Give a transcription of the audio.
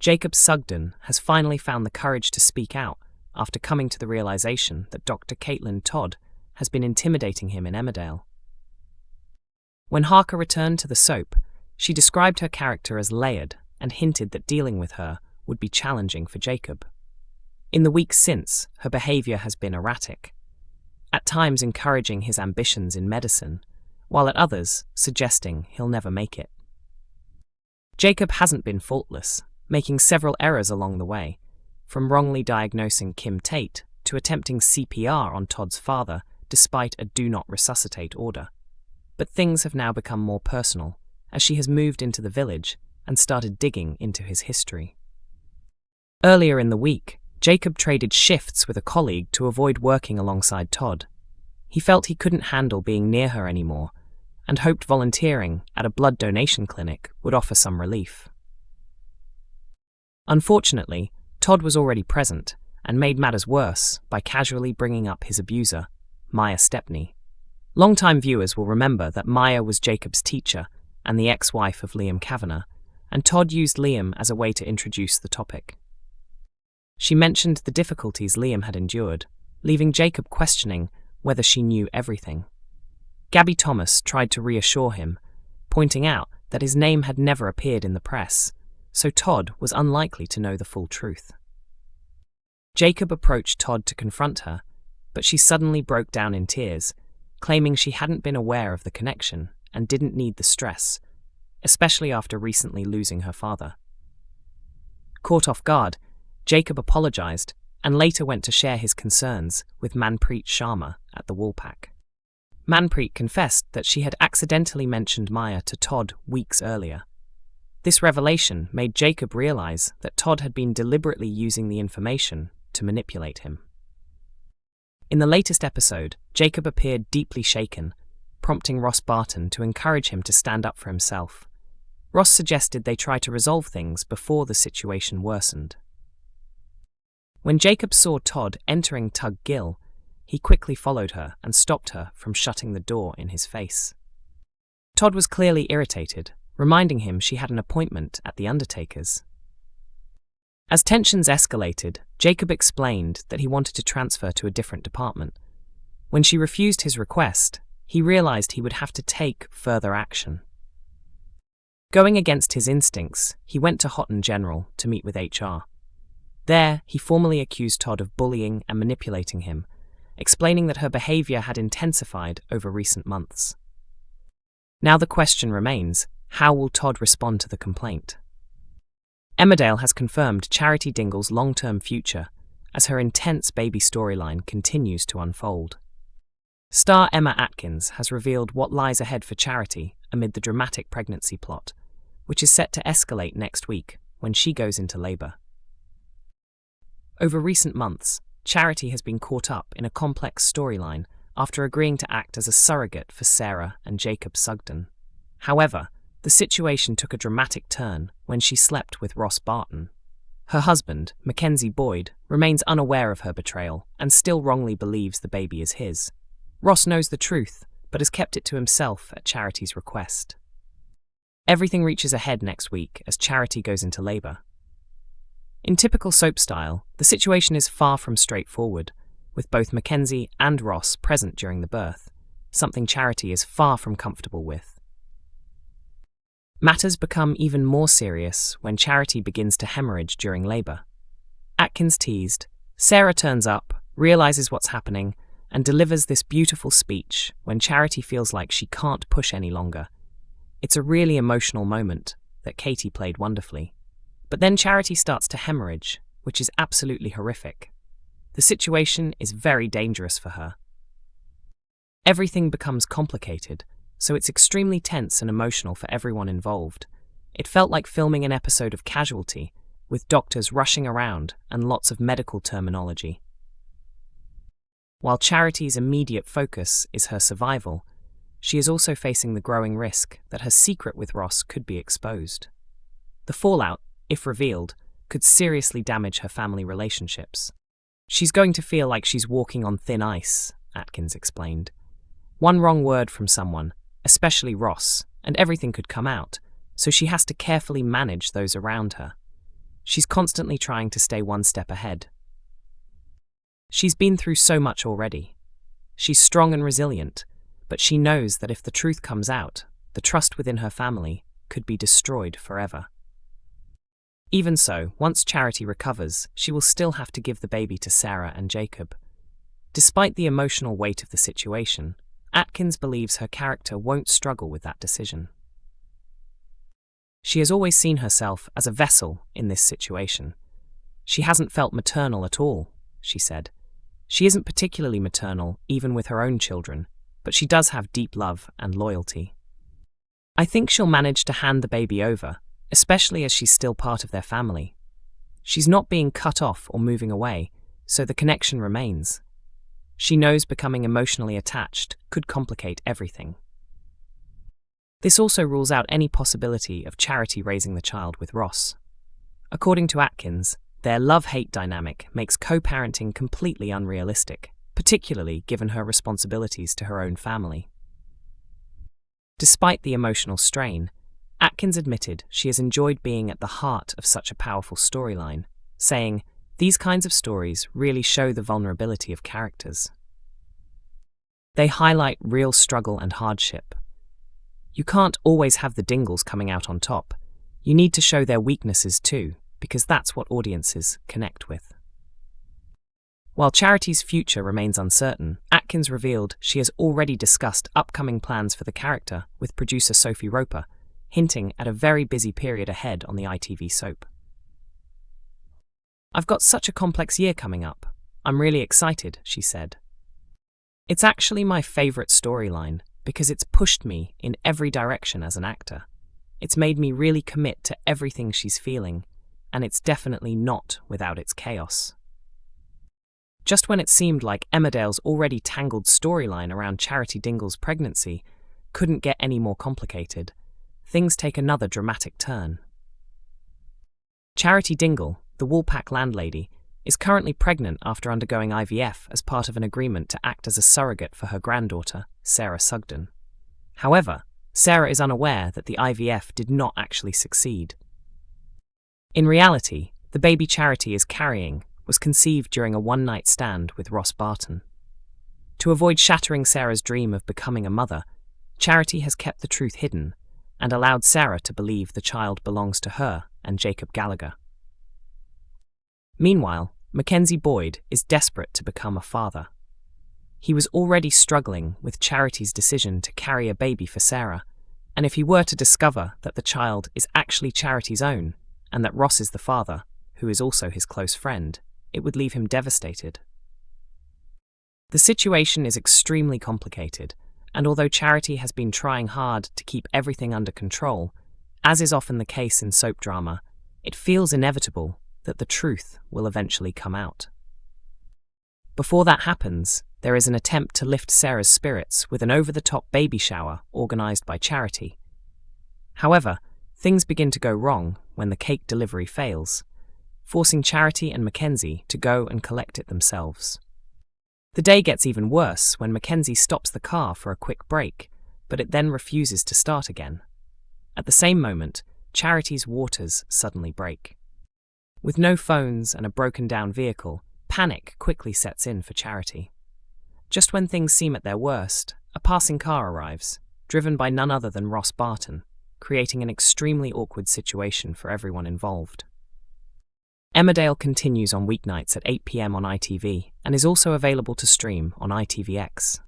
Jacob Sugden has finally found the courage to speak out after coming to the realization that Dr. Caitlin Todd has been intimidating him in Emmerdale. When Harker returned to the soap, she described her character as layered and hinted that dealing with her would be challenging for Jacob. In the weeks since, her behavior has been erratic, at times encouraging his ambitions in medicine, while at others suggesting he'll never make it. Jacob hasn't been faultless, making several errors along the way, from wrongly diagnosing Kim Tate to attempting CPR on Todd's father despite a do not resuscitate order. But things have now become more personal, as she has moved into the village and started digging into his history. Earlier in the week, Jacob traded shifts with a colleague to avoid working alongside Todd. He felt he couldn't handle being near her anymore, and hoped volunteering at a blood donation clinic would offer some relief. Unfortunately, Todd was already present and made matters worse by casually bringing up his abuser, Maya Stepney. Longtime viewers will remember that Maya was Jacob's teacher and the ex-wife of Liam Kavanagh, and Todd used Liam as a way to introduce the topic. She mentioned the difficulties Liam had endured, leaving Jacob questioning whether she knew everything. Gabby Thomas tried to reassure him, pointing out that his name had never appeared in the press, so Todd was unlikely to know the full truth. Jacob approached Todd to confront her, but she suddenly broke down in tears, claiming she hadn't been aware of the connection and didn't need the stress, especially after recently losing her father. Caught off guard, Jacob apologized and later went to share his concerns with Manpreet Sharma at the Woolpack. Manpreet confessed that she had accidentally mentioned Maya to Todd weeks earlier. This revelation made Jacob realize that Todd had been deliberately using the information to manipulate him. In the latest episode, Jacob appeared deeply shaken, prompting Ross Barton to encourage him to stand up for himself. Ross suggested they try to resolve things before the situation worsened. When Jacob saw Todd entering Tug Gill, he quickly followed her and stopped her from shutting the door in his face. Todd was clearly irritated, reminding him she had an appointment at the undertaker's. As tensions escalated, Jacob explained that he wanted to transfer to a different department. When she refused his request, he realized he would have to take further action. Going against his instincts, he went to Houghton General to meet with HR. There, he formally accused Todd of bullying and manipulating him, explaining that her behavior had intensified over recent months. Now the question remains, how will Todd respond to the complaint? Emmerdale has confirmed Charity Dingle's long-term future as her intense baby storyline continues to unfold. Star Emma Atkins has revealed what lies ahead for Charity amid the dramatic pregnancy plot, which is set to escalate next week when she goes into labour. Over recent months, Charity has been caught up in a complex storyline after agreeing to act as a surrogate for Sarah and Jacob Sugden. However, the situation took a dramatic turn when she slept with Ross Barton. Her husband, Mackenzie Boyd, remains unaware of her betrayal and still wrongly believes the baby is his. Ross knows the truth, but has kept it to himself at Charity's request. Everything reaches a head next week as Charity goes into labour. In typical soap style, the situation is far from straightforward, with both Mackenzie and Ross present during the birth, something Charity is far from comfortable with. Matters become even more serious when Charity begins to hemorrhage during labour. Atkins teased, Sarah turns up, realises what's happening, and delivers this beautiful speech when Charity feels like she can't push any longer. It's a really emotional moment that Katie played wonderfully. But then Charity starts to hemorrhage, which is absolutely horrific. The situation is very dangerous for her. Everything becomes complicated, so it's extremely tense and emotional for everyone involved. It felt like filming an episode of Casualty, with doctors rushing around and lots of medical terminology. While Charity's immediate focus is her survival, she is also facing the growing risk that her secret with Ross could be exposed. The fallout, if revealed, could seriously damage her family relationships. She's going to feel like she's walking on thin ice, Atkins explained. One wrong word from someone, especially Ross, and everything could come out, so she has to carefully manage those around her. She's constantly trying to stay one step ahead. She's been through so much already. She's strong and resilient, but she knows that if the truth comes out, the trust within her family could be destroyed forever. Even so, once Charity recovers, she will still have to give the baby to Sarah and Jacob. Despite the emotional weight of the situation, Atkins believes her character won't struggle with that decision. She has always seen herself as a vessel in this situation. She hasn't felt maternal at all, she said. She isn't particularly maternal even with her own children, but she does have deep love and loyalty. I think she'll manage to hand the baby over, especially as she's still part of their family. She's not being cut off or moving away, so the connection remains. She knows becoming emotionally attached could complicate everything. This also rules out any possibility of Charity raising the child with Ross. According to Atkins, their love-hate dynamic makes co-parenting completely unrealistic, particularly given her responsibilities to her own family. Despite the emotional strain, Atkins admitted she has enjoyed being at the heart of such a powerful storyline, saying, "These kinds of stories really show the vulnerability of characters. They highlight real struggle and hardship. You can't always have the dingles coming out on top. You need to show their weaknesses too, because that's what audiences connect with." While Charity's future remains uncertain, Atkins revealed she has already discussed upcoming plans for the character with producer Sophie Roper, hinting at a very busy period ahead on the ITV soap. "I've got such a complex year coming up. I'm really excited," she said. "It's actually my favourite storyline because it's pushed me in every direction as an actor. It's made me really commit to everything she's feeling, and it's definitely not without its chaos." Just when it seemed like Emmerdale's already tangled storyline around Charity Dingle's pregnancy couldn't get any more complicated, things take another dramatic turn. Charity Dingle, the Woolpack landlady, is currently pregnant after undergoing IVF as part of an agreement to act as a surrogate for her granddaughter, Sarah Sugden. However, Sarah is unaware that the IVF did not actually succeed. In reality, the baby Charity is carrying was conceived during a one-night stand with Ross Barton. To avoid shattering Sarah's dream of becoming a mother, Charity has kept the truth hidden and allowed Sarah to believe the child belongs to her and Jacob Gallagher. Meanwhile, Mackenzie Boyd is desperate to become a father. He was already struggling with Charity's decision to carry a baby for Sarah, and if he were to discover that the child is actually Charity's own and that Ross is the father, who is also his close friend, it would leave him devastated. The situation is extremely complicated, and although Charity has been trying hard to keep everything under control, as is often the case in soap drama, it feels inevitable that the truth will eventually come out. Before that happens, there is an attempt to lift Sarah's spirits with an over-the-top baby shower organised by Charity. However, things begin to go wrong when the cake delivery fails, forcing Charity and Mackenzie to go and collect it themselves. The day gets even worse when Mackenzie stops the car for a quick break, but it then refuses to start again. At the same moment, Charity's waters suddenly break. With no phones and a broken-down vehicle, panic quickly sets in for Charity. Just when things seem at their worst, a passing car arrives, driven by none other than Ross Barton, creating an extremely awkward situation for everyone involved. Emmerdale continues on weeknights at 8 p.m. on ITV and is also available to stream on ITVX.